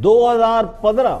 2015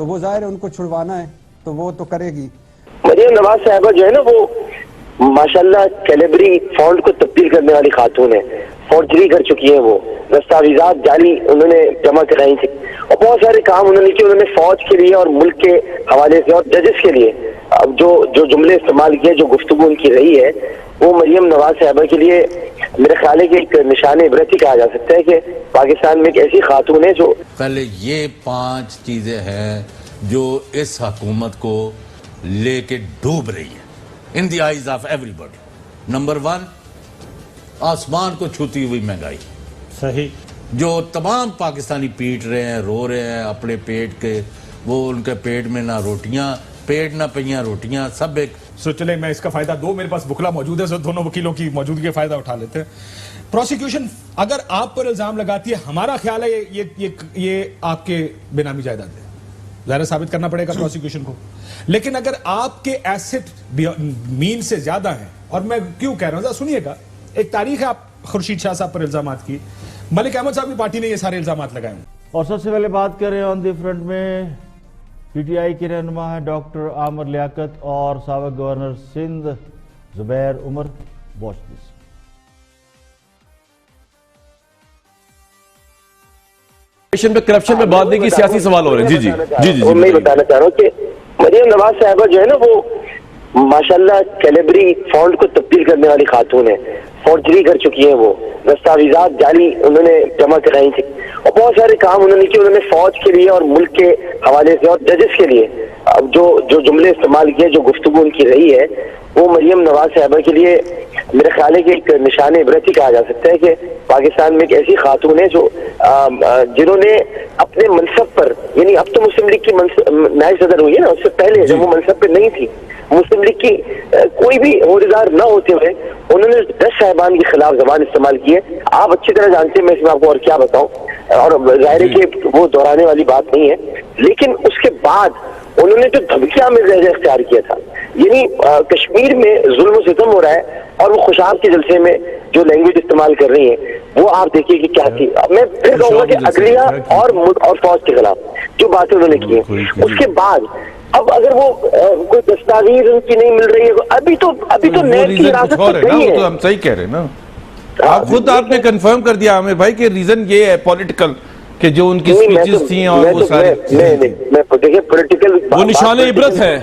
تو وہ ظاہر ہے ان کو چھڑوانا ہے تو وہ تو کرے گی. مریم نواز صاحبہ جو ہے نا وہ ماشاءاللہ کیلیبری فونٹ کو تبدیل کرنے والی خاتون ہے. فورجری کر چکی ہیں, وہ دستاویزات جعلی انہوں نے جمع کرائی تھی اور بہت سارے کام انہوں نے کیے. انہوں نے فوج کے لیے اور ملک کے حوالے سے اور ججز کے لیے جو جملے استعمال کیے, جو گفتگو ان کی رہی ہے, وہ مریم نواز صاحبہ کے لیے میرے خیال ہے کہ ایک نشان عبرت ہی کہا جا سکتا ہے کہ پاکستان میں ایک ایسی خاتون ہے جو پہلے یہ 5 چیزیں ہیں جو اس حکومت کو لے کے ڈوب رہی ہے in the eyes of everybody. Number 1, آسمان کو چھوتی ہوئی مہنگائی. صحیح. جو تمام پاکستانی پیٹ رہے ہیں, رو رہے ہیں اپنے پیٹ کے, وہ ان کے پیٹ میں نہ روٹیاں, پیٹ نہ پہیاں روٹیاں, سب ایک. سو چلیں میں اس کا فائدہ دو, میرے پاس بکلا موجود ہے, سو دونوں وکیلوں کی موجودگی کا فائدہ اٹھا لیتے ہیں. پروسیکیوشن اگر آپ پر الزام لگاتی ہے, ہمارا خیال ہے یہ آپ کے بے نامی جائیداد ہے, ظاہر ثابت کرنا پڑے گا پروسیکیوشن کو. لیکن اگر آپ کے ایسٹ مین سے زیادہ ہیں, اور میں کیوں کہہ رہا ہوں ذرا سنیے گا, ایک تاریخ ہے آپ خورشید شاہ صاحب پر الزامات کی, ملک احمد صاحب کی پارٹی نے یہ سارے الزامات لگائے ہیں. اور سب سے پہلے بات کریں آن دی فرنٹ میں پی ٹی آئی کے رہنما ہیں ڈاکٹر عامر لیاقت اور سابق governor Sindh Zubair Umar. Watch this. Corruption پہ بات نہیں کی, سیاسی سوال ہو رہے ہیں. جی میں بتانا چاہ رہا ہوں کہ مریم نواز صاحبہ جو ہے نا وہ ماشاءاللہ کیلیبری فونٹ کو تبدیل کرنے والی خاتون ہے. فورجری کر چکی ہیں, وہ دستاویزات جعلی انہوں نے جمع کرائی تھی اور بہت سارے کام انہوں نے کیے. انہوں نے فوج کے لیے اور ملک کے حوالے سے اور ججز کے لیے جو جملے استعمال کیے, جو گفتگو ان کی رہی ہے, وہ مریم نواز صاحبہ کے لیے میرے خیال ہے کہ ایک نشان عبرت ہی کہا جا سکتا ہے کہ پاکستان میں ایک ایسی خاتون ہے جو جنہوں نے اپنے منصب پر, یعنی اب تو مسلم لیگ کی نائب صدر ہوئی ہے نا, اس سے پہلے جب وہ منصب پہ نہیں تھی, مسلم لیگ کی کوئی بھی عہدیدار نہ ہوتے ہوئے انہوں نے 10 صاحبان کے خلاف زبان استعمال کی ہے. آپ اچھی طرح جانتے ہیں, میں اس میں آپ کو اور کیا بتاؤں, اور ظاہر ہے کہ وہ دہرانے والی بات نہیں ہے. لیکن اس کے بعد انہوں نے جو دھمکیاں میں لہجہ اختیار کیا تھا, یعنی کشمیر میں ظلم و ستم ہو رہا ہے اور وہ خوشاب کے جلسے میں جو لینگویج استعمال کر رہی ہیں وہ آپ دیکھیے کہ کیا تھی. اب میں پھر کہوں گا کہ اقلیہ اور فوج کے خلاف جو باتیں انہوں نے کی ہیں, اس کے بعد اب اگر وہ کوئی دستاویز ان کی نہیں مل رہی ہے, ابھی تو نیب کی حراست میں گئی ہے. ہم صحیح کہہ رہے ہیں نا, آپ خود آپ نے کنفرم کر دیا عامر بھائی کہ ریزن یہ ہے پولیٹیکل, کہ جو ان کی سپیچز تھیں اور وہ سارے دیکھیں پولیٹیکل وہ نشان عبرت ہے.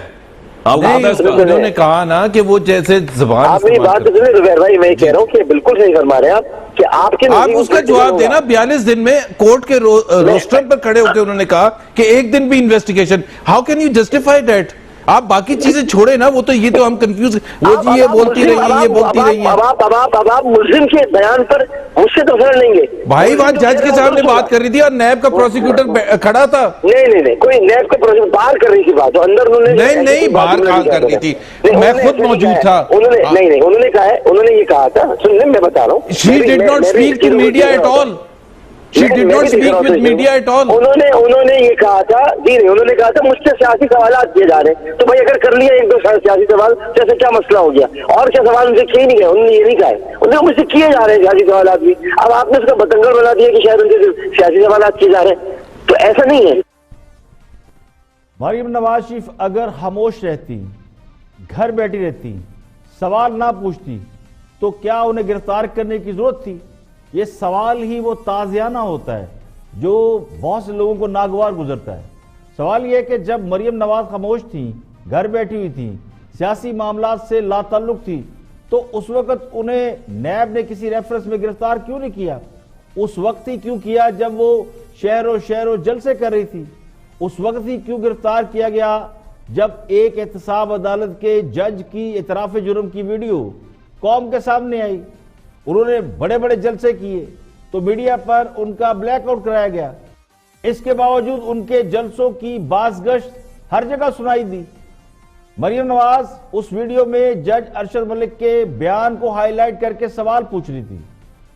انہوں نے کہا نا کہ وہ جیسے زبان, آپ میری بات تو سنیں زبیر بھائی, میں کہہ رہا ہوں کہ بالکل صحیح فرما رہے ہیں آپ کہ آپ کے اس کا جواب دینا. 42 دن میں کورٹ کے روسٹر پر کھڑے ہو کے انہوں نے کہا کہ ایک دن بھی investigation, how can you justify that? آپ باقی چیزیں چھوڑے نا, وہ تو یہ تو ہم کنفیوز, وہ جی یہ بولتی رہی ہیں, یہ بولتی رہی ہیں. اب آپ ملزم کے بیان پر مجھ سے تو فرض لیں گے بھائی, وہاں جج کے سامنے بات کر رہی تھی اور نیب کا پروسیکیوٹر کھڑا تھا. نہیں کوئی نیب کا پروسیکیوٹر باہر کر رہی تھی بات, اندر انہوں نے نہیں باہر کہاں کر رہی تھی, میں خود موجود تھا. انہوں نے کہا ہے, انہوں نے یہ کہا تھا, سن لیں میں بتا رہا ہوں, she did not speak to media at all. She did not speak with media at all. انہوں نے یہ کہا تھا, انہوں نے کہا تھا مجھ سے سیاسی سوالات کیے جا رہے ہیں, تو بھائی اگر کر لیا ایک دو سیاسی سوال جیسے کیا مسئلہ ہو گیا, اور کیا سوال ان سے کیے نہیں گئے, انہوں نے یہ نہیں کہا ہے, انہوں نے مجھ سے کیے جا رہے ہیں سیاسی سوالات بھی. اب آپ نے اس کا بتنگڑ بنا دیا کہ شاید ان سے سیاسی سوالات کیے جا رہے ہیں, تو ایسا نہیں ہے. مریم نواز شریف اگر خاموش رہتی, گھر بیٹھی رہتی, سوال نہ پوچھتی, تو کیا انہیں گرفتار کرنے کی ضرورت تھی؟ یہ سوال ہی وہ تازیانہ ہوتا ہے جو بہت سے لوگوں کو ناگوار گزرتا ہے. سوال یہ ہے کہ جب مریم نواز خاموش تھیں, گھر بیٹھی ہوئی تھیں, سیاسی معاملات سے لا تعلق تھی, تو اس وقت انہیں نیب نے کسی ریفرنس میں گرفتار کیوں نہیں کیا؟ اس وقت ہی کیوں کیا جب وہ شہر و جلسے کر رہی تھی؟ اس وقت ہی کیوں گرفتار کیا گیا جب ایک احتساب عدالت کے جج کی اعتراف جرم کی ویڈیو قوم کے سامنے آئی؟ انہوں نے بڑے بڑے جلسے کیے تو میڈیا پر ان کا بلیک آؤٹ کرایا گیا. اس کے باوجود ان کے جلسوں کی باز گشت ہر جگہ سنائی دی. مریم نواز اس ویڈیو میں جج ارشد ملک کے بیان کو ہائی لائٹ کر کے سوال پوچھ رہی تھی,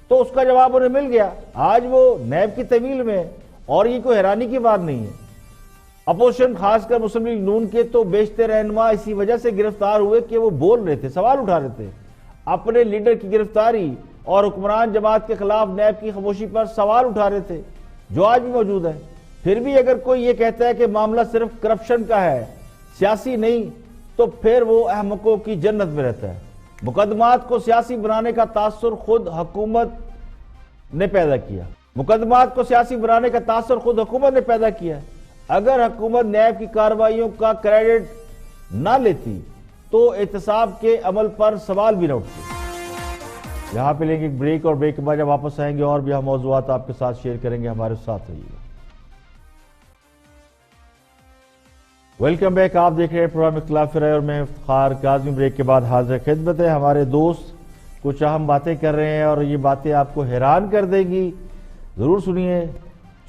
تو اس کا جواب انہیں مل گیا. آج وہ نیب کی تحویل میں, اور یہ کوئی حیرانی کی بات نہیں ہے. اپوزیشن خاص کر مسلم لیگ نون کے تو بیشتر رہنما اسی وجہ سے گرفتار ہوئے کہ وہ بول رہے تھے, سوال اٹھا رہے تھے. اپنے لیڈر کی گرفتاری اور حکمران جماعت کے خلاف نیب کی خاموشی پر سوال اٹھا رہے تھے, جو آج بھی موجود ہے. پھر بھی اگر کوئی یہ کہتا ہے کہ معاملہ صرف کرپشن کا ہے، سیاسی نہیں، تو پھر وہ احمقوں کی جنت میں رہتا ہے۔ مقدمات کو سیاسی بنانے کا تاثر خود حکومت نے پیدا کیا۔ مقدمات کو سیاسی بنانے کا تاثر خود حکومت نے پیدا کیا۔ اگر حکومت نیب کی کارروائیوں کا کریڈٹ نہ لیتی تو احتساب کے عمل پر سوال بھی نہ اٹھتے۔ یہاں پہ لیں گے ایک بریک، اور بریک کے بعد جب واپس آئیں گے اور بھی ہم موضوعات آپ کے ساتھ شیئر کریں گے، ہمارے ساتھ رہیے گا۔ ویلکم بیک، آپ دیکھ رہے ہیں پروگرام اختلاف رائے اور میں افتخار کاظمی۔ بریک کے بعد حاضر خدمت ہے۔ ہمارے دوست کچھ اہم باتیں کر رہے ہیں اور یہ باتیں آپ کو حیران کر دیں گی، ضرور سنیے۔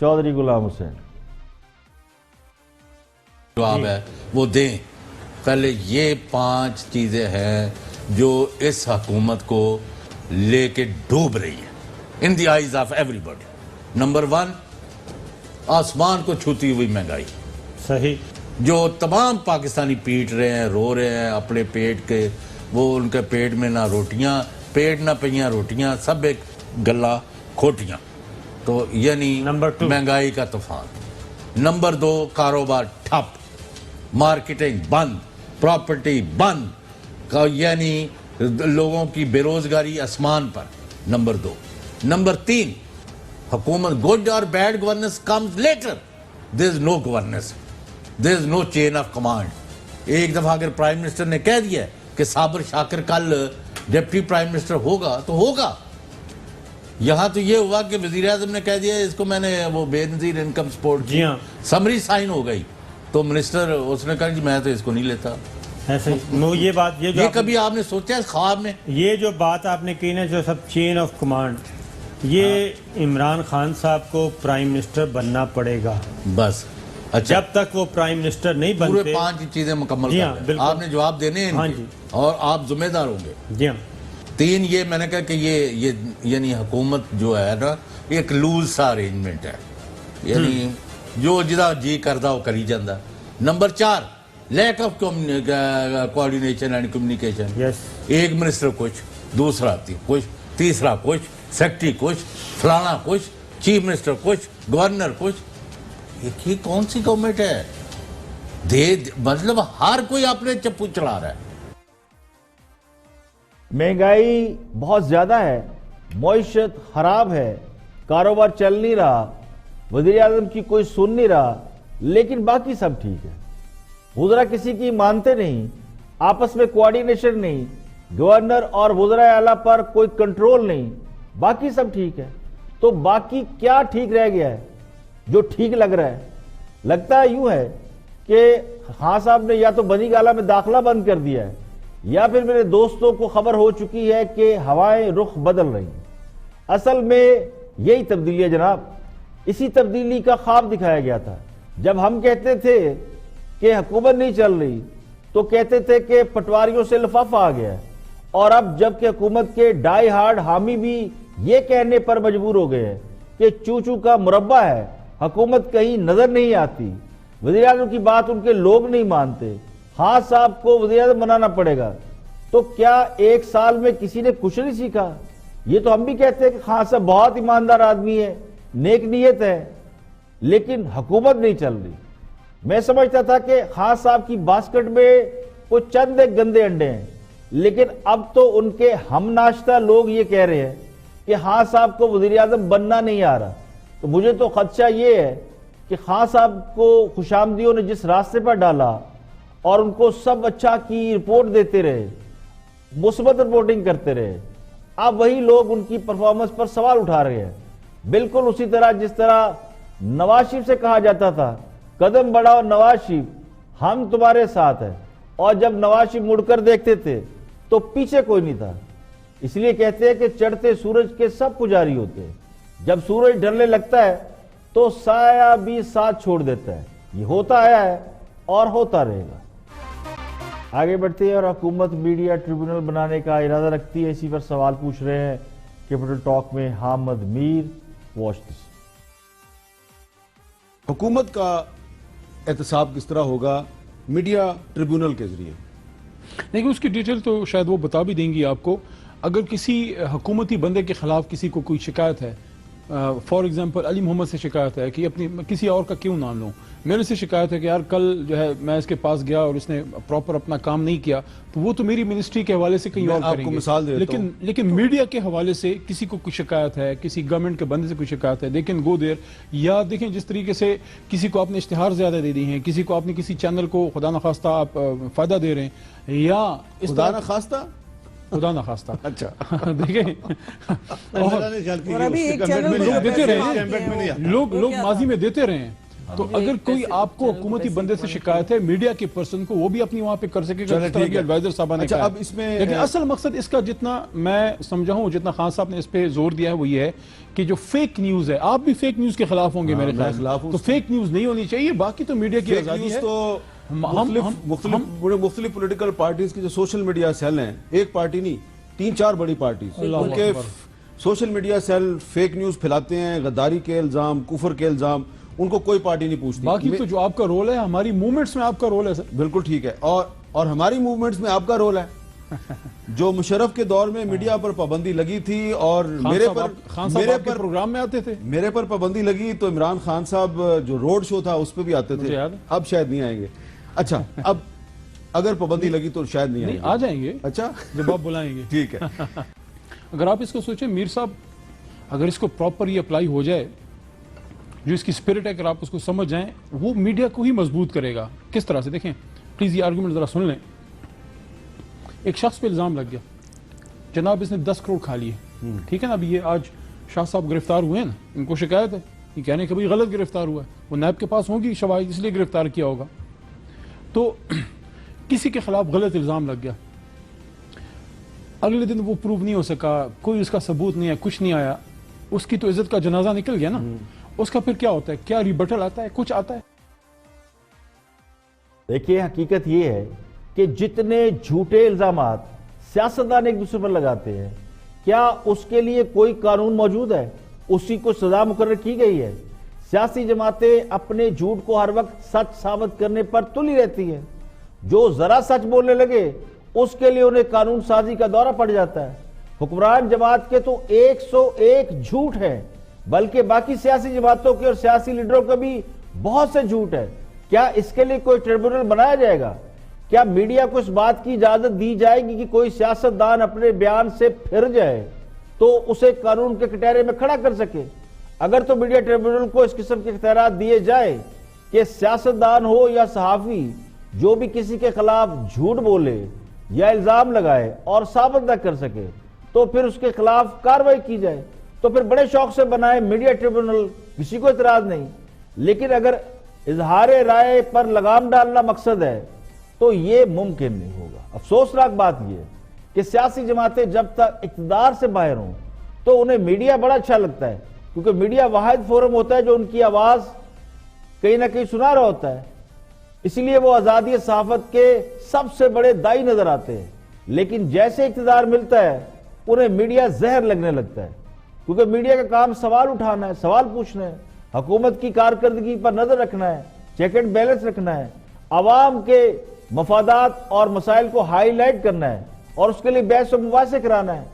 چودھری غلام حسین جواب ہے وہ دیں۔ پہلے یہ 5 چیزیں ہیں جو اس حکومت کو لے کے ڈوب رہی ہے in the eyes of everybody. Number 1، آسمان کو چھوتی ہوئی مہنگائی، صحیح، جو تمام پاکستانی پیٹ رہے ہیں، رو رہے ہیں اپنے پیٹ کے، وہ ان کے پیٹ میں نہ روٹیاں، پیٹ نہ پہیاں روٹیاں، سب ایک گلا کھوٹیاں۔ تو یعنی نمبر 2 مہنگائی کا طوفان۔ نمبر 2، کاروبار ٹھپ، مارکیٹنگ بند، پراپرٹی بند، یعنی لوگوں کی بے روزگاری آسمان پر۔ نمبر 2۔ نمبر 3، حکومت گڈ اور bad governance comes later, there is no governance, there is no chain of command. ایک دفعہ اگر پرائم منسٹر نے کہہ دیا کہ صابر شاکر کل ڈپٹی پرائم منسٹر ہوگا تو ہوگا۔ یہاں تو یہ ہوا کہ وزیر اعظم نے کہہ دیا اس کو میں نے وہ بے نظیر انکم سپورٹ کی، سمری سائن ہو گئی، تو منسٹر اس نے کہا کہ میں تو اس کو نہیں لیتا۔ ایسے یہ بات یہ کبھی آپ نے سوچا اس خواب میں؟ یہ جو بات آپ نے کی نا، جو سب چین آف کمانڈ، یہ عمران خان صاحب کو پرائم منسٹر بننا پڑے گا بس۔ اچھا، جب تک وہ پرائم منسٹر نہیں پورے بنتے 5 چیزیں مکمل جی کر ہاں، لیں۔ بالکل۔ آپ نے جواب دینے ہیں ہاں ان کے، جی، اور آپ ذمہ دار ہوں گے۔ جی ہاں۔ 3، یہ میں نے کہا کہ یہ یعنی حکومت جو ہے نا، ایک لوز سا ارینجمنٹ ہے، یعنی جو جدا جی کردا وہ کری جاندہ۔ Number 4، lack of coordination and communication. Yes, ایک منسٹر کچھ، دوسرا کچھ، تیسرا کچھ، سیکرٹری کچھ، فلانا کچھ، چیف منسٹر کچھ، گورنر کچھ۔ یہ کون سی گورنمنٹ ہے؟ مطلب ہر کوئی اپنے چپو چلا رہا ہے۔ مہنگائی بہت زیادہ ہے، معیشت خراب ہے، کاروبار چل نہیں رہا، وزیر اعظم کی کوئی سن نہیں رہا، لیکن باقی سب ٹھیک ہے۔ وزراء کسی کی مانتے نہیں، آپس میں کوآرڈینیشن نہیں، گورنر اور وزراء اعلیٰ پر کوئی کنٹرول نہیں، باقی سب ٹھیک ہے۔ تو باقی کیا ٹھیک رہ گیا ہے جو ٹھیک لگ رہا ہے؟ لگتا ہے یوں ہے کہ خان صاحب نے یا تو بنی گالہ میں داخلہ بند کر دیا ہے، یا پھر میرے دوستوں کو خبر ہو چکی ہے کہ ہوائیں رخ بدل رہی ہیں۔ اصل میں یہی تبدیلی ہے جناب، اسی تبدیلی کا خواب دکھایا گیا تھا۔ جب ہم کہتے تھے کہ حکومت نہیں چل رہی تو کہتے تھے کہ پٹواریوں سے لفافہ آ گیا ہے، اور اب جب کہ حکومت کے ڈائی ہارڈ حامی بھی یہ کہنے پر مجبور ہو گئے ہیں کہ چوچو کا مربع ہے، حکومت کہیں نظر نہیں آتی، وزیر اعظم کی بات ان کے لوگ نہیں مانتے، خان صاحب کو وزیر اعظم بنانا پڑے گا، تو کیا 1 سال میں کسی نے کچھ نہیں سیکھا؟ یہ تو ہم بھی کہتے ہیں کہ خان صاحب بہت ایماندار آدمی ہے، نیک نیت ہے، لیکن حکومت نہیں چل رہی۔ میں سمجھتا تھا کہ خان صاحب کی باسکٹ میں وہ چند ایک گندے انڈے ہیں، لیکن اب تو ان کے ہم ناشتہ لوگ یہ کہہ رہے ہیں کہ خان صاحب کو وزیر اعظم بننا نہیں آ رہا۔ تو مجھے تو خدشہ یہ ہے کہ خان صاحب کو خوشامدیوں نے جس راستے پر ڈالا اور ان کو سب اچھا کی رپورٹ دیتے رہے، مثبت رپورٹنگ کرتے رہے، اب وہی لوگ ان کی پرفارمنس پر سوال اٹھا رہے ہیں۔ بالکل اسی طرح جس طرح نواز شریف سے کہا جاتا تھا قدم بڑھاؤ نواز شریف، ہم تمہارے ساتھ ہیں، اور جب نواز شریف مڑ کر دیکھتے تھے تو پیچھے کوئی نہیں تھا۔ اس لیے کہتے ہیں کہ چڑھتے سورج کے سب پجاری ہوتے ہیں، جب سورج ڈھلنے لگتا ہے تو سایہ بھی ساتھ چھوڑ دیتا ہے۔ یہ ہوتا آیا ہے اور ہوتا رہے گا۔ آگے بڑھتے ہیں، اور حکومت میڈیا ٹریبونل بنانے کا ارادہ رکھتی ہے، اسی پر سوال پوچھ رہے ہیں کیپٹل ٹاک میں حامد میر۔ Watch this. حکومت کا احتساب کس طرح ہوگا؟ میڈیا ٹریبونل کے ذریعے۔ لیکن اس کی ڈیٹیل تو شاید وہ بتا بھی دیں گی آپ کو۔ اگر کسی حکومتی بندے کے خلاف کسی کو کوئی شکایت ہے، فار ایگزامپل علی محمد سے شکایت ہے کہ اپنی کسی اور کا کیوں نام لوں, میرے سے شکایت ہے کہ یار کل جو ہے میں اس کے پاس گیا اور اس نے پراپر اپنا کام نہیں کیا, تو وہ تو میری منسٹری کے حوالے سے کہیں اور کریں گے. مثال دیتا ہوں. لیکن میڈیا کے حوالے سے کسی کو کوئی شکایت ہے, کسی گورنمنٹ کے بندے سے کوئی شکایت ہے, دیکھیں گو دیر, یا دیکھیں جس طریقے سے کسی کو آپ نے اشتہار زیادہ دے دی ہیں, کسی کو آپ نے کسی چینل کو خدا نخواستہ آپ فائدہ دے رہے ہیں, یا اس خدا نخواستہ خدا نخواستہ اچھا دیکھیں اور ابھی ایک چینل لوگ دیتے رہے ہیں, لوگ ماضی میں دیتے رہے ہیں. تو اگر کوئی آپ کو حکومتی بندے سے شکایت ہے, میڈیا کے پرسن کو, وہ بھی اپنی وہاں پہ کر سکے گا, جس طرح کی ایڈوائزر صاحبہ نے کہا. اب اس میں لیکن اصل مقصد اس کا جتنا میں سمجھا ہوں, جتنا خان صاحب نے اس پہ زور دیا ہے, وہ یہ ہے کہ جو فیک نیوز ہے, آپ بھی فیک نیوز کے خلاف ہوں گے میرے خیال, تو فیک نیوز نہیں ہونی چاہیے. باقی تو میڈیا کی آزادی ہے. تو مختلف پولیٹیکل پارٹیز کی جو سوشل میڈیا سیل ہیں, ایک پارٹی نہیں 3-4 بڑی پارٹیز, ان کے social media cell fake news پھیلاتے ہیں, غداری کے الزام, کفر کے الزام, ان کو کوئی پارٹی نہیں پوچھتی. باقی تو جو آپ کا رول ہے, ہماری موومنٹس میں آپ کا رول ہے سر. بالکل ٹھیک ہے, اور ہماری موومنٹس میں آپ کا رول ہے. جو مشرف کے دور میں میڈیا پر پابندی لگی تھی اور میرے پر پروگرام میں آتے تھے, میرے پر پابندی لگی, تو عمران خان صاحب جو روڈ شو تھا اس پہ بھی آتے تھے. اب شاید نہیں آئیں گے. اچھا, اب اگر پابندی لگی تو شاید نہیں آئیں گے. آ جائیں گے. اچھا, جب آپ بلائیں گے. ٹھیک ہے. اگر آپ اس کو سوچیں میر صاحب, اگر اس کو پراپر یہ اپلائی ہو جائے, جو اس کی اسپرٹ ہے, اگر آپ اس کو سمجھ جائیں, وہ میڈیا کو ہی مضبوط کرے گا. کس طرح سے دیکھیں پلیز, یہ آرگومنٹ ذرا سن لیں. ایک شخص پہ الزام لگ گیا, جناب اس نے 10 کروڑ کھا لیے, ٹھیک ہے نا. ابھی یہ آج شاہ صاحب گرفتار ہوئے ہیں نا, ان کو شکایت ہے, یہ کہنے کہ بھائی غلط گرفتار ہوا ہے, وہ نیب کے پاس ہوں گی شواہد, اس لیے گرفتار کیا ہوگا. تو کسی کے خلاف غلط الزام لگ گیا, اگلے دن وہ پروو نہیں ہو سکا, کوئی اس کا ثبوت نہیں ہے, کچھ نہیں آیا, اس کی تو عزت کا جنازہ نکل گیا نا. اس کا پھر کیا ہوتا ہے, کیا ریبٹل آتا ہے, کچھ آتا ہے. دیکھیے حقیقت یہ ہے کہ جتنے جھوٹے الزامات سیاستدان ایک دوسرے پر لگاتے ہیں, کیا اس کے لیے کوئی قانون موجود ہے, اسی کو سزا مقرر کی گئی ہے. سیاسی جماعتیں اپنے جھوٹ کو ہر وقت سچ ثابت کرنے پر تلی رہتی ہیں. جو ذرا سچ بولنے لگے اس کے لیے انہیں قانون سازی کا دورہ پڑ جاتا ہے. حکمران جماعت کے تو 101 جھوٹ ہیں, بلکہ باقی سیاسی جماعتوں کے اور سیاسی لیڈروں کا بھی بہت سے جھوٹ ہے. کیا اس کے لیے کوئی ٹریبونل بنایا جائے گا؟ کیا میڈیا کو اس بات کی اجازت دی جائے گی کہ کوئی سیاستدان اپنے بیان سے پھر جائے تو اسے قانون کے کٹہرے میں کھڑا کر سکے؟ اگر تو میڈیا ٹریبونل کو اس قسم کے اختیارات دیے جائے کہ سیاستدان ہو یا صحافی, جو بھی کسی کے خلاف جھوٹ بولے یا الزام لگائے اور ثابت نہ کر سکے, تو پھر اس کے خلاف کارروائی کی جائے. تو پھر بڑے شوق سے بنائے میڈیا ٹریبونل, کسی کو اعتراض نہیں. لیکن اگر اظہار رائے پر لگام ڈالنا مقصد ہے تو یہ ممکن نہیں ہوگا. افسوسناک بات یہ ہے کہ سیاسی جماعتیں جب تک اقتدار سے باہر ہوں تو انہیں میڈیا بڑا اچھا لگتا ہے, کیونکہ میڈیا واحد فورم ہوتا ہے جو ان کی آواز کہیں نہ کہیں سنا رہا ہوتا ہے. اسی لیے وہ آزادی صحافت کے سب سے بڑے دائی نظر آتے ہیں. لیکن جیسے اقتدار ملتا ہے انہیں میڈیا زہر لگنے لگتا ہے, کیونکہ میڈیا کا کام سوال اٹھانا ہے, سوال پوچھنا ہے, حکومت کی کارکردگی پر نظر رکھنا ہے, چیک اینڈ بیلنس رکھنا ہے, عوام کے مفادات اور مسائل کو ہائی لائٹ کرنا ہے, اور اس کے لیے بحث و مباحثے کرانا ہے.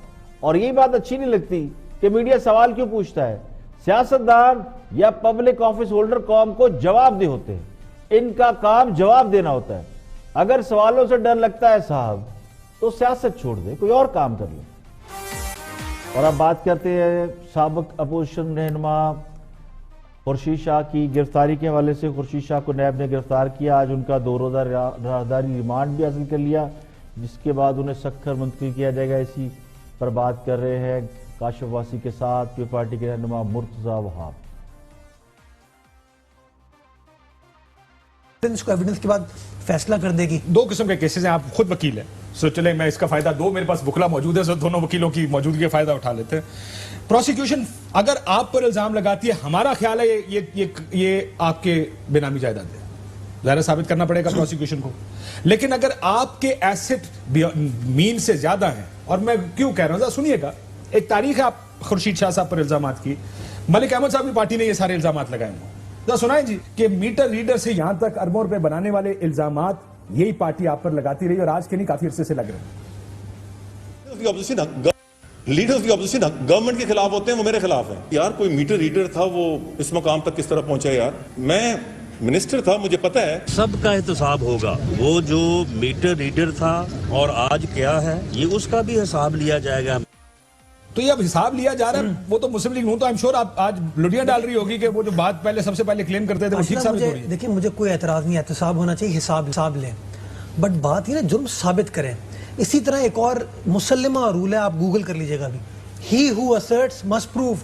اور یہی بات اچھی نہیں لگتی کہ میڈیا سوال کیوں پوچھتا ہے. سیاستدان یا پبلک آفس ہولڈر قوم کو جواب دہ ہوتے ہیں, ان کا کام جواب دینا ہوتا ہے. اگر سوالوں سے ڈر لگتا ہے صاحب تو سیاست چھوڑ دے, کوئی اور کام کر لیں. اور اب بات کرتے ہیں سابق اپوزیشن رہنما خورشید شاہ کی گرفتاری کے حوالے سے. خورشید شاہ کو نیب نے گرفتار کیا, آج ان کا 2 روزہ راہداری ریمانڈ بھی حاصل کر لیا, جس کے بعد انہیں سکھر منتقل کیا جائے گا. اسی پر بات کر رہے ہیں کاشف واسی کے ساتھ پیپلز پارٹی کے رہنما مرتضی وہاب. اس کو ایویڈنس کے بعد فیصلہ کر دے گی. 2 قسم کے کیسز ہیں, آپ خود وکیل ہیں, سو چلیں میں اس کا فائدہ میرے پاس وکلا موجود ہے, سو دونوں وکیلوں کی موجودگی کا فائدہ اٹھا لیتے ہیں. پروسیکیوشن اگر آپ پر الزام لگاتی ہے, ہمارا خیال ہے یہ آپ کے بے نامی جائیداد ہے, ظاہر ثابت کرنا پڑے گا پروسیکیوشن کو. لیکن اگر آپ کے ایسٹ مین سے زیادہ ہیں, اور میں کیوں کہہ رہا ہوں ذرا سنیے گا, ایک تاریخ ہے آپ خورشید شاہ صاحب پر الزامات کی, ملک احمد صاحب کی پارٹی نے یہ سارے الزامات لگائے ہیں. ذرا سنائیں جی کہ میٹر ریڈر سے یہاں تک اربوں روپے بنانے والے الزامات یہی پارٹی آپ پر لگاتی رہی, اور آج کے نہیں کافی عرصے سے لگ رہے ہیں. لیڈرز کی اپوزیشن گورنمنٹ کے خلاف ہوتے ہیں, وہ میرے خلاف ہیں. یار کوئی میٹر ریڈر تھا, وہ اس مقام تک کس طرح پہنچا یار. میں منسٹر تھا, مجھے پتا ہے. سب کا احتساب ہوگا. وہ جو میٹر ریڈر تھا اور آج کیا ہے, یہ اس کا بھی حساب لیا جائے گا. تو یہ اب حساب لیا جا رہا ہے. وہ تو مسلم لیگ نون تو I'm sure آپ آج لڑیاں ڈال رہی ہوگی کہ وہ جو بات پہلے سب سے پہلے کلیم کرتے تھے وہ ٹھیک ثابت ہو رہی ہے. دیکھیں مجھے کوئی اعتراض نہیں, احتساب ہونا چاہیے, حساب لیں, بٹ بات یہ نا جرم ثابت کریں. اسی طرح ایک اور مسلمہ رول ہے, آپ گوگل کر لیجئے گا ابھی, he who asserts must prove.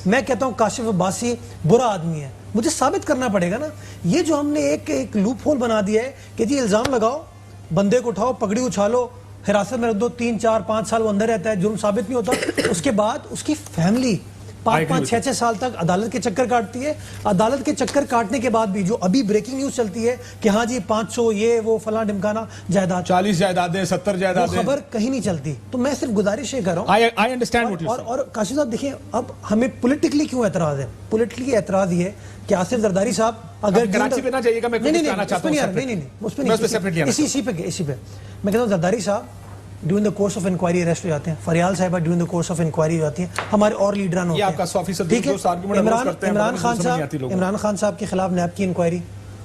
میں کہتا ہوں کاشف عباسی برا آدمی ہے, مجھے ثابت کرنا پڑے گا نا. یہ جو ہم نے ایک لوپ ہول بنا دیا ہے کہ جی الزام لگاؤ, بندے کو اٹھاؤ, پگڑی اچھالو, حراست میں رکھ دو, 3 4 5 سال وہ اندر رہتا ہے, جرم ثابت نہیں ہوتا. اس کے بعد اس کی فیملی 5 6 سال تک عدالت کے چکر کاٹتی ہے. عدالت کے چکر کاٹنے کے بعد بھی جو ابھی بریکنگ نیوز چلتی ہے کہ ہاں جی 500 یہ وہ فلاں ڈمکانا جائیداد, 40 جائیدادیں 70 جائیدادیں, وہ خبر کہیں نہیں چلتی. تو میں صرف گزارش یہ کر رہا ہوں, I understand what you're saying. اور کاشف صاحب دیکھیں, اب ہمیں پولیٹیکلی کیوں اعتراض ہے. پولیٹیکلی اعتراض یہ ہے کہ آصف زرداری صاحب اگر کراچی پہ نہ جائیے گا, میں کچھ کہنا چاہتا ہوں. نہیں اسی پہ میں کہتا ہوں زرداری صاحب during the course of inquiry arrest ہو جاتے ہیں, فریال صاحبہ during the course of inquiry ہو جاتی ہیں, ہمارے اور لیڈران ہوتے ہیں. ٹھیک ہے, عمران خان صاحب کے خلاف نیب کی انکوائری,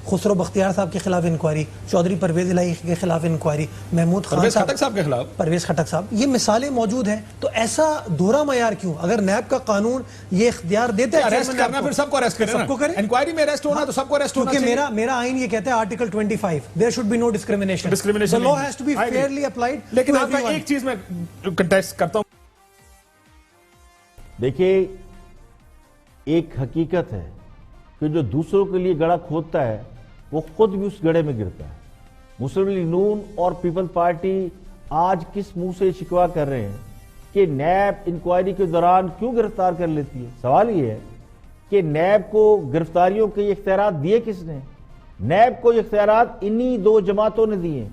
خسرو بختیار صاحب کے خلاف انکوائری, چودھری پرویز الہی کے خلاف انکوائری, محمود خان صاحب کے خلاف, پرویز خٹک صاحب, یہ مثالیں موجود ہیں. تو ایسا دوہرا معیار کیوں؟ اگر نیب کا قانون یہ اختیار دیتا ہے اریسٹ کرنا, پھر سب کو اریسٹ کریں, سب کو کریں. انکوائری میں اریسٹ ہونا تو سب کو اریسٹ ہونا چاہیے. کیونکہ میرا آئین یہ کہتا ہے article 25 there should be no discrimination. The law has to be fairly applied. لیکن آپ کا ایک چیز میں کنٹیسٹ کرتا ہوں. دیکھیے ایک حقیقت ہے کہ جو دوسروں کے لیے گڑھا کھودتا ہے وہ خود بھی اس گڑھے میں گرتا ہے. مسلم لیگ نون اور پیپل پارٹی آج کس منہ سے شکوا کر رہے ہیں کہ نیب انکوائری کے دوران کیوں گرفتار کر لیتی ہے؟ سوال یہ ہے کہ نیب کو گرفتاریوں کے اختیارات دیے کس نے؟ نیب کو یہ اختیارات انہی 2 جماعتوں نے دیے.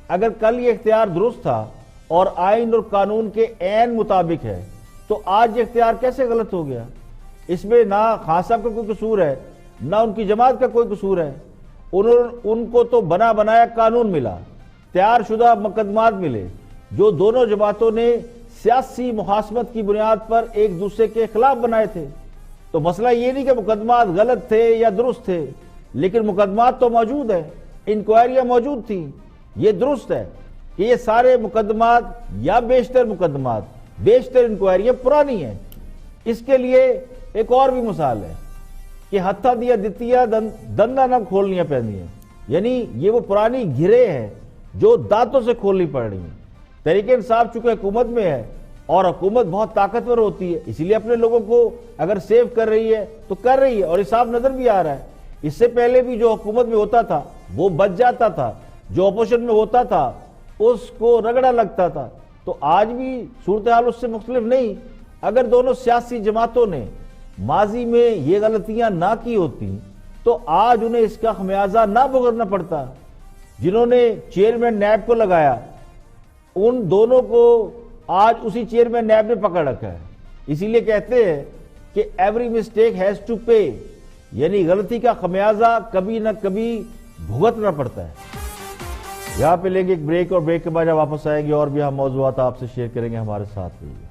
اگر کل یہ اختیار درست تھا اور آئین اور قانون کے عین مطابق ہے تو آج یہ اختیار کیسے غلط ہو گیا؟ اس میں نہ خان صاحب کا کوئی قصور ہے, نہ ان کی جماعت کا کوئی قصور ہے. ان کو تو بنا بنایا قانون ملا, تیار شدہ مقدمات ملے جو دونوں جماعتوں نے سیاسی محاسمت کی بنیاد پر ایک دوسرے کے خلاف بنائے تھے. تو مسئلہ یہ نہیں کہ مقدمات غلط تھے یا درست تھے, لیکن مقدمات تو موجود ہیں, انکوائریاں موجود تھیں. یہ درست ہے کہ یہ سارے مقدمات یا بیشتر انکوائریاں پرانی ہیں. اس کے لیے ایک اور بھی مثال ہے کہ ہتھا دیا دتیا دندہ نہ کھولنیاں پہنی ہیں, یعنی یہ وہ پرانی گھرے ہیں جو دانتوں سے کھولنی پڑ رہی ہیں. تحریک انصاف چونکہ حکومت میں ہے اور حکومت بہت طاقتور ہوتی ہے, اسی لیے اپنے لوگوں کو اگر سیو کر رہی ہے تو کر رہی ہے, اور حساب نظر بھی آ رہا ہے. اس سے پہلے بھی جو حکومت میں ہوتا تھا وہ بچ جاتا تھا, جو اپوزیشن میں ہوتا تھا اس کو رگڑا لگتا تھا. تو آج بھی صورتحال اس سے مختلف نہیں. اگر دونوں سیاسی جماعتوں نے ماضی میں یہ غلطیاں نہ کی ہوتی تو آج انہیں اس کا خمیازہ نہ بھگتنا پڑتا. جنہوں نے چیئرمین نیب کو لگایا ان دونوں کو آج اسی چیئرمین نیب نے پکڑ رکھا ہے. اسی لیے کہتے ہیں کہ every mistake has to pay, یعنی غلطی کا خمیازہ کبھی نہ کبھی بھگتنا پڑتا ہے. یہاں پہ لیں گے ایک بریک, اور بریک کے بعد جب واپس آئیں گے اور بھی ہم موضوعات آپ سے شیئر کریں گے. ہمارے ساتھ رہیے.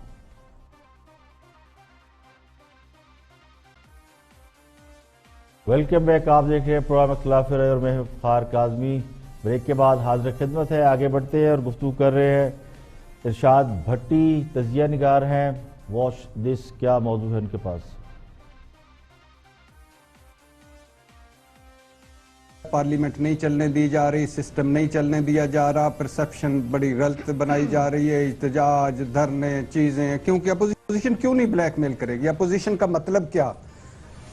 Welcome back. آپ دیکھ رہے ہیں پروگرام اختلاف رائے اور میں افتخار کاظمی. بریک کے بعد حاضر خدمت ہے, آگے بڑھتے ہیں اور گفتگو کر رہے ہیں. ارشاد بھٹی تجزیہ نگار ہیں, واچ دس. کیا موضوع ہے ان کے پاس؟ پارلیمنٹ نہیں چلنے دی جا رہی, سسٹم نہیں چلنے دیا جا رہا, پرسپشن بڑی غلط بنائی جا رہی ہے, احتجاج, دھرنے, چیزیں. کیونکہ اپوزیشن کیوں نہیں بلیک میل کرے گی؟ اپوزیشن کا مطلب کیا؟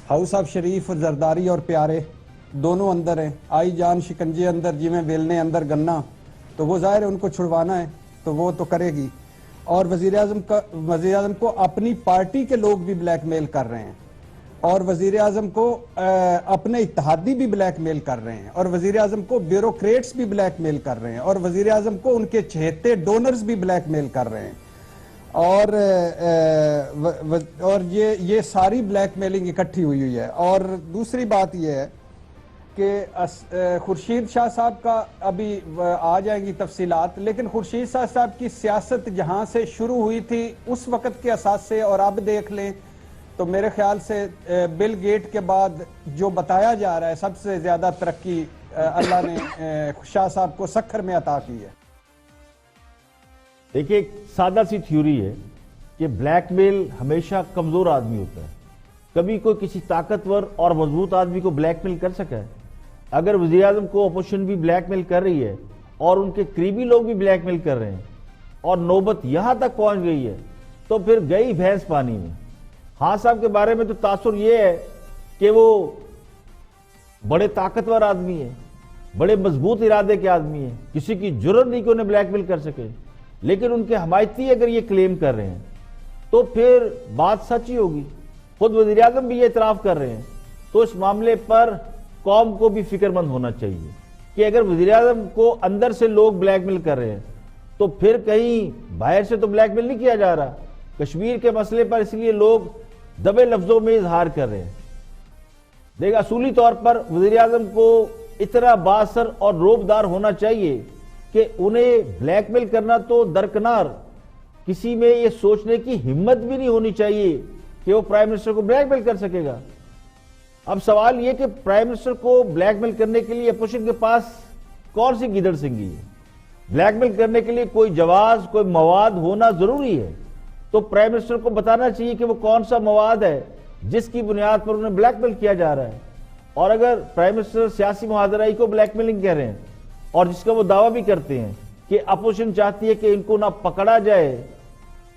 ہاؤس آف شریف, زرداری اور پیارے دونوں اندر ہیں, آئی جان شکنجے اندر, جی میں ویلنے اندر گنا, تو وہ ظاہر ہے ان کو چھڑوانا ہے تو وہ تو کرے گی. اور وزیر اعظم کو اپنی پارٹی کے لوگ بھی بلیک میل کر رہے ہیں, اور وزیر اعظم کو اپنے اتحادی بھی بلیک میل کر رہے ہیں, اور وزیر اعظم کو بیوروکریٹس بھی بلیک میل کر رہے ہیں, اور وزیر اعظم کو ان کے چہیتے ڈونرز بھی بلیک میل کر رہے ہیں. اور یہ ساری بلیک میلنگ اکٹھی ہوئی ہے. اور دوسری بات یہ ہے کہ خورشید شاہ صاحب کا ابھی آ جائیں گی تفصیلات، لیکن خورشید شاہ صاحب کی سیاست جہاں سے شروع ہوئی تھی اس وقت کے اساس سے اور اب دیکھ لیں تو میرے خیال سے بل گیٹ کے بعد جو بتایا جا رہا ہے سب سے زیادہ ترقی اللہ نے شاہ صاحب کو سکھر میں عطا کی ہے۔ دیکھیں ایک سادہ سی تھیوری ہے کہ بلیک میل ہمیشہ کمزور آدمی ہوتا ہے، کبھی کوئی کسی طاقتور اور مضبوط آدمی کو بلیک میل کر سکا ہے؟ اگر وزیراعظم کو اپوزیشن بھی بلیک میل کر رہی ہے اور ان کے قریبی لوگ بھی بلیک میل کر رہے ہیں اور نوبت یہاں تک پہنچ گئی ہے تو پھر گئی بھینس پانی میں۔ خان صاحب کے بارے میں تو تاثر یہ ہے کہ وہ بڑے طاقتور آدمی ہیں، بڑے مضبوط ارادے کے آدمی ہیں، کسی کی جرت نہیں کہ انہیں بلیک میل کر سکے، لیکن ان کے حمایتی اگر یہ کلیم کر رہے ہیں تو پھر بات سچ ہی ہوگی۔ خود وزیراعظم بھی یہ اعتراف کر رہے ہیں، تو اس معاملے پر قوم کو بھی فکر مند ہونا چاہیے کہ اگر وزیراعظم کو اندر سے لوگ بلیک میل کر رہے ہیں تو پھر کہیں باہر سے تو بلیک میل نہیں کیا جا رہا۔ کشمیر کے مسئلے پر اس لیے لوگ دبے لفظوں میں اظہار کر رہے ہیں۔ دیکھ اصولی طور پر وزیراعظم کو اتنا بااثر اور روبدار ہونا چاہیے کہ انہیں بلیک میل کرنا تو درکنار، کسی میں یہ سوچنے کی ہمت بھی نہیں ہونی چاہیے کہ وہ پرائم منسٹر کو بلیک میل کر سکے گا۔ اب سوال یہ کہ پرائم منسٹر کو بلیک میل کرنے کے لیے اپوزیشن کے پاس کون سی گیدڑ سنگھی ہے؟ بلیک میل کرنے کے لیے کوئی جواز، کوئی مواد ہونا ضروری ہے، تو پرائم منسٹر کو بتانا چاہیے کہ وہ کون سا مواد ہے جس کی بنیاد پر انہیں بلیک میل کیا جا رہا ہے۔ اور اگر پرائم منسٹر سیاسی معاہدرائی کو بلیک میلنگ کہہ رہے ہیں اور جس کا وہ دعویٰ بھی کرتے ہیں کہ اپوزیشن چاہتی ہے کہ ان کو نہ پکڑا جائے،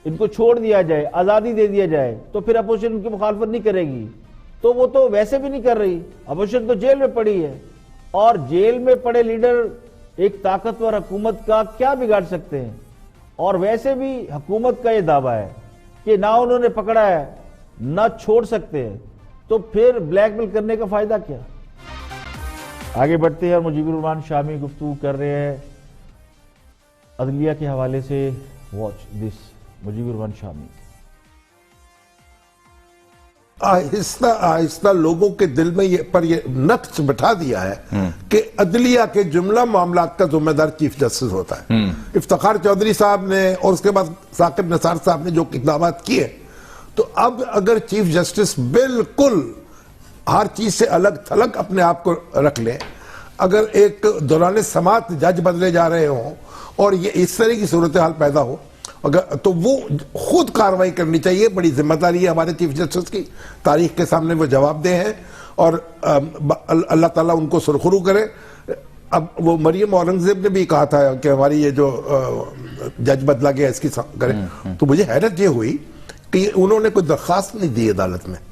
ان کو چھوڑ دیا جائے، آزادی دے دیا جائے، تو پھر اپوزیشن ان کی مخالفت نہیں کرے گی، تو وہ تو ویسے بھی نہیں کر رہی۔ اپوزیشن تو جیل میں پڑی ہے، اور جیل میں پڑے لیڈر ایک طاقتور حکومت کا کیا بگاڑ سکتے ہیں؟ اور ویسے بھی حکومت کا یہ دعویٰ ہے کہ نہ انہوں نے پکڑا ہے نہ چھوڑ سکتے ہیں، تو پھر بلیک میل کرنے کا فائدہ کیا؟ آگے بڑھتے ہیں اور مجیب الرحمان شامی گفتگو کر رہے ہیں عدلیہ کے حوالے سے۔ واچ دس، مجیب الرحمان شامی۔ آہستہ آہستہ لوگوں کے دل میں یہ نقش بٹھا دیا ہے کہ عدلیہ کے جملہ معاملات کا ذمہ دار چیف جسٹس ہوتا ہے۔ افتخار چودھری صاحب نے اور اس کے بعد ثاقب نثار صاحب نے جو اقدامات کیے، تو اب اگر چیف جسٹس بالکل ہر چیز سے الگ تھلگ اپنے آپ کو رکھ لیں، اگر ایک دوران سماعت جج بدلے جا رہے ہوں اور یہ اس طرح کی صورتحال پیدا ہو، تو وہ خود کارروائی کرنی چاہیے۔ بڑی ذمہ داری ہے ہمارے چیف جسٹس کی، تاریخ کے سامنے وہ جواب دہ ہیں، اور اللہ تعالیٰ ان کو سرخرو کرے۔ اب وہ مریم اورنگزیب نے بھی کہا تھا کہ ہماری یہ جو جج بدلا گیا اس کی کریں، تو مجھے حیرت یہ ہوئی کہ انہوں نے کوئی درخواست نہیں دی عدالت میں۔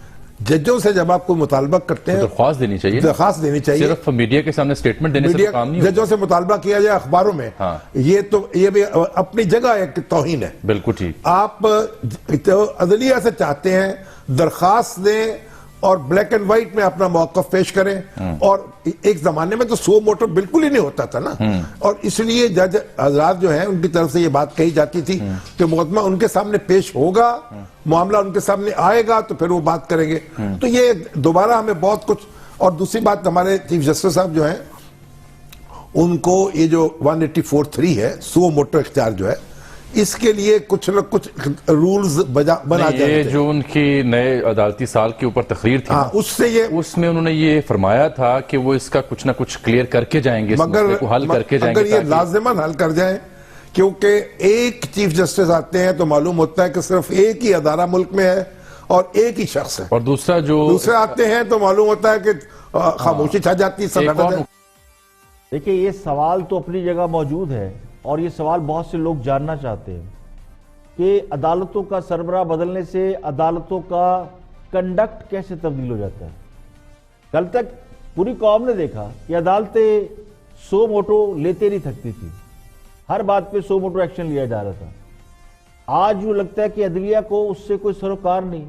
ججوں سے جب آپ کو مطالبہ کرتے ہیں درخواست دینی چاہیے، درخواست دینی چاہیے، صرف میڈیا کے سامنے سٹیٹمنٹ دینے سے کام نہیں ہوتا۔ ججوں سے مطالبہ کیا جائے اخباروں میں، یہ بھی اپنی جگہ ایک توہین ہے۔ بالکل ٹھیک۔ آپ عدلیہ سے چاہتے ہیں درخواست دیں اور بلیک اینڈ وائٹ میں اپنا موقف پیش کریں، اور ایک زمانے میں تو سو موٹو بالکل ہی نہیں ہوتا تھا نا، اور اس لیے جج حضرات جو ہیں ان کی طرف سے یہ بات کہی جاتی تھی کہ مقدمہ ان کے سامنے پیش ہوگا، معاملہ ان کے سامنے آئے گا تو پھر وہ بات کریں گے۔ تو یہ دوبارہ ہمیں بہت کچھ، اور دوسری بات ہمارے چیف جسٹس صاحب جو ہیں ان کو یہ جو 184(3) ہے سو موٹو اختیار جو ہے، اس کے لیے کچھ نہ کچھ رولز بنا جاتے ہیں۔ یہ جو ان کی نئے عدالتی سال کے اوپر تقریر تھی، اس میں انہوں نے یہ فرمایا تھا کہ وہ اس کا کچھ نہ کچھ کلیئر کر کے جائیں گے، اس مسئلے کو حل کر کے جائیں گے۔ اگر یہ لازماً حل کر جائیں، کیونکہ ایک چیف جسٹس آتے ہیں تو معلوم ہوتا ہے کہ صرف ایک ہی ادارہ ملک میں ہے اور ایک ہی شخص ہے، اور دوسرے آتے ہیں تو معلوم ہوتا ہے کہ خاموشی چھا جاتی ہے۔ دیکھیں یہ سوال تو اپنی جگہ موجود ہے، اور یہ سوال بہت سے لوگ جاننا چاہتے ہیں کہ عدالتوں کا سربراہ بدلنے سے عدالتوں کا کنڈکٹ کیسے تبدیل ہو جاتا ہے۔ کل تک پوری قوم نے دیکھا کہ عدالتیں سو موٹو لیتے نہیں تھکتی تھی، ہر بات پہ سو موٹو ایکشن لیا جا رہا تھا۔ آج جو لگتا ہے کہ عدلیہ کو اس سے کوئی سروکار نہیں،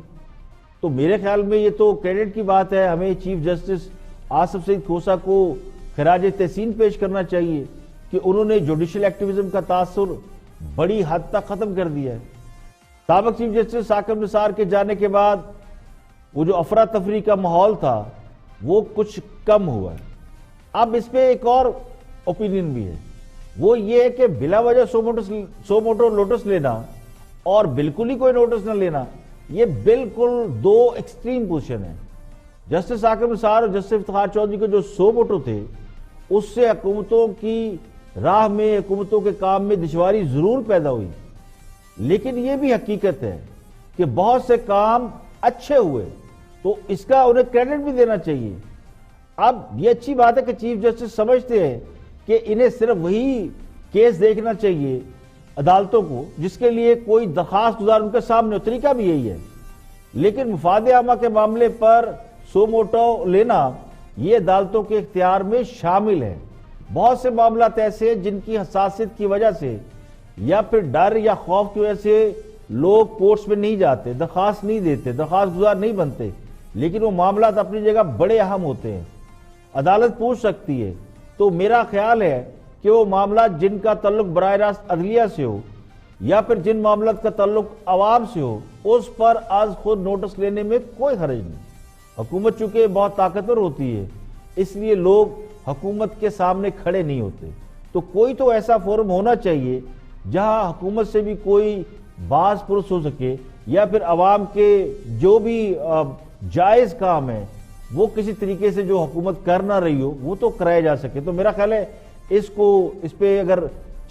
تو میرے خیال میں یہ تو کریڈٹ کی بات ہے۔ ہمیں چیف جسٹس آصف سعید کھوسہ کو خراج تحسین پیش کرنا چاہیے کہ انہوں نے جوڈیشل ایکٹیویزم کا تاثر بڑی حد تک ختم کر دیا ہے۔ سابق چیف جسٹس ثاقب نثار کے جانے کے بعد وہ جو افراتفری کا ماحول تھا وہ کچھ کم ہوا ہے۔ اب اس پہ ایک اور اوپینین بھی ہے، وہ یہ ہے کہ بلا وجہ سو موٹو نوٹس لینا اور بالکل ہی کوئی نوٹس نہ لینا، یہ بالکل دو ایکسٹریم پوزیشن ہے۔ جسٹس عاقب نثار اور جسٹس افتخار چودھری کے جو سو موٹو تھے، اس سے حکومتوں کی راہ میں، حکومتوں کے کام میں دشواری ضرور پیدا ہوئی، لیکن یہ بھی حقیقت ہے کہ بہت سے کام اچھے ہوئے، تو اس کا انہیں کریڈٹ بھی دینا چاہیے۔ اب یہ اچھی بات ہے کہ چیف جسٹس سمجھتے ہیں کہ انہیں صرف وہی کیس دیکھنا چاہیے عدالتوں کو جس کے لیے کوئی درخواست گزار ان کے سامنے ہو، طریقہ بھی یہی ہے، لیکن مفاد عامہ کے معاملے پر سو موٹو لینا یہ عدالتوں کے اختیار میں شامل ہے۔ بہت سے معاملات ایسے ہیں جن کی حساسیت کی وجہ سے یا پھر ڈر یا خوف کی وجہ سے لوگ کورٹس میں نہیں جاتے، درخواست نہیں دیتے، درخواست گزار نہیں بنتے، لیکن وہ معاملات اپنی جگہ بڑے اہم ہوتے ہیں، عدالت پوچھ سکتی ہے۔ تو میرا خیال ہے کہ وہ معاملات جن کا تعلق براہ راست عدلیہ سے ہو یا پھر جن معاملات کا تعلق عوام سے ہو، اس پر از خود نوٹس لینے میں کوئی حرج نہیں۔ حکومت چونکہ بہت طاقتور ہوتی ہے، اس لیے لوگ حکومت کے سامنے کھڑے نہیں ہوتے، تو کوئی تو ایسا فورم ہونا چاہیے جہاں حکومت سے بھی کوئی باز پرس ہو سکے، یا پھر عوام کے جو بھی جائز کام ہے وہ کسی طریقے سے جو حکومت کر نہ رہی ہو وہ تو کرایا جا سکے۔ تو میرا خیال ہے اس پہ اگر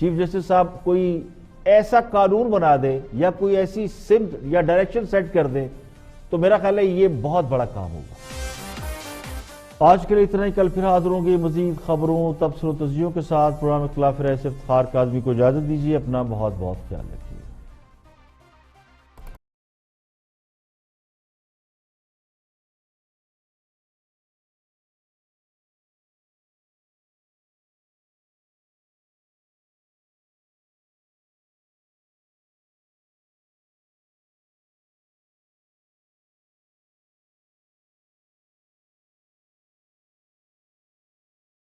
چیف جسٹس صاحب کوئی ایسا قانون بنا دے یا کوئی ایسی سمت یا ڈائریکشن سیٹ کر دے تو میرا خیال ہے یہ بہت بڑا کام ہوگا۔ آج کے لیے اتنا ہی، کل پھر حاضر ہوں گے مزید خبروں، تبصروں، تجزیوں کے ساتھ۔ پروگرام خلاف رائے سے افتخار کاظمی کو اجازت دیجیے، اپنا بہت بہت خیال رکھیں۔